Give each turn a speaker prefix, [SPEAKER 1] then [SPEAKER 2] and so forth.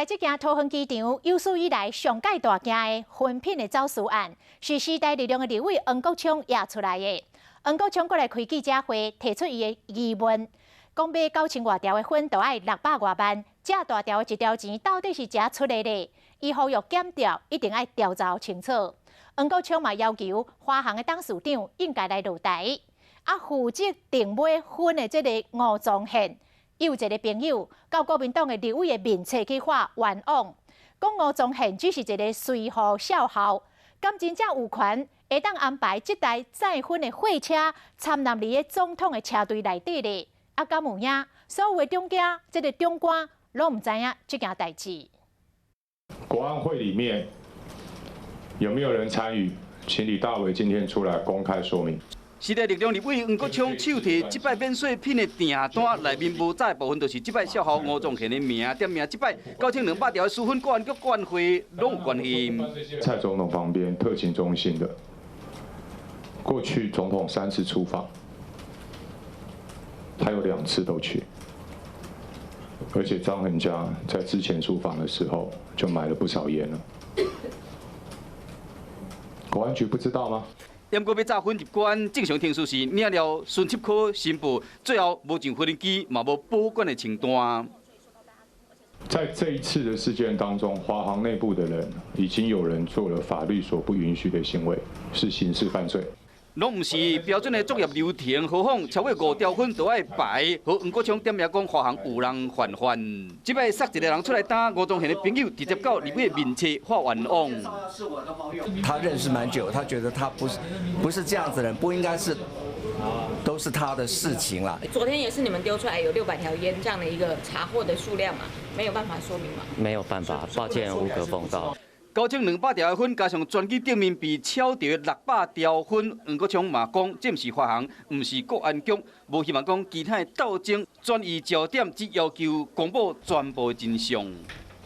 [SPEAKER 1] 在这件桃园机场有史以来上界大件的婚品的走私案，是时代力量的立委黄国昌压出来的。黄国昌过来开记者会，提出伊的疑问，讲买9000外条的婚，就要600多万，这大条的一条钱到底是怎出来的？伊呼吁检调一定要调查清楚。黄国昌嘛要求华航的董事长应该来落台，负责订买婚的这个吴宗宪。 有一个朋友到国民党的立委的面册去发冤枉，讲吴宗宪只是一个随和小校，敢真正有权会当安排这台再婚的货车参入你的总统的车队内底咧？敢有影？所有的中家，这个中官拢唔知影这件代志。
[SPEAKER 2] 国安会里面有没有人参与？请李大为今天出来公开说明。
[SPEAKER 3] 时代力量立委黄国昌手提这摆免税品的订单，内面无载部分，就是这摆小校吴宗宪的名店名，这摆9200条的私婚国安局国安会拢有关系。
[SPEAKER 2] 蔡总统旁边特勤中心的，过去总统3次出访，他有2次都去，而且张恒嘉在之前出访的时候就买了不少烟了。国安局不知道吗？
[SPEAKER 3] 验过要炸婚入关，正常程序是领了孙七科新妇，最后无上婚姻机，嘛无保管的清单。
[SPEAKER 2] 在这一次的事件当中，华航内部的人已经有人做了法律所不允许的行为，是刑事犯罪。
[SPEAKER 3] 拢唔是标准的作业流程，何况超过5条婚都要排。和黄国昌点名讲华航有人犯法，即摆杀一个人出来打吴宗宪的朋友，直接到立委面前发冤枉。
[SPEAKER 4] 他认识蛮久，他觉得他不是这样子的人，不应该是都是他的事情啦。
[SPEAKER 5] 昨天也是你们丢出来有600条烟这样的一个查获的数量嘛，没有办法说明嘛？
[SPEAKER 6] 没有办法，抱歉，无可奉告。
[SPEAKER 3] 9200条的婚，加上专机顶面被敲掉600条婚，黄国昌嘛讲，这毋是华航，毋是国安局，无希望讲其他的斗争转移焦点，只要求公布全部真相。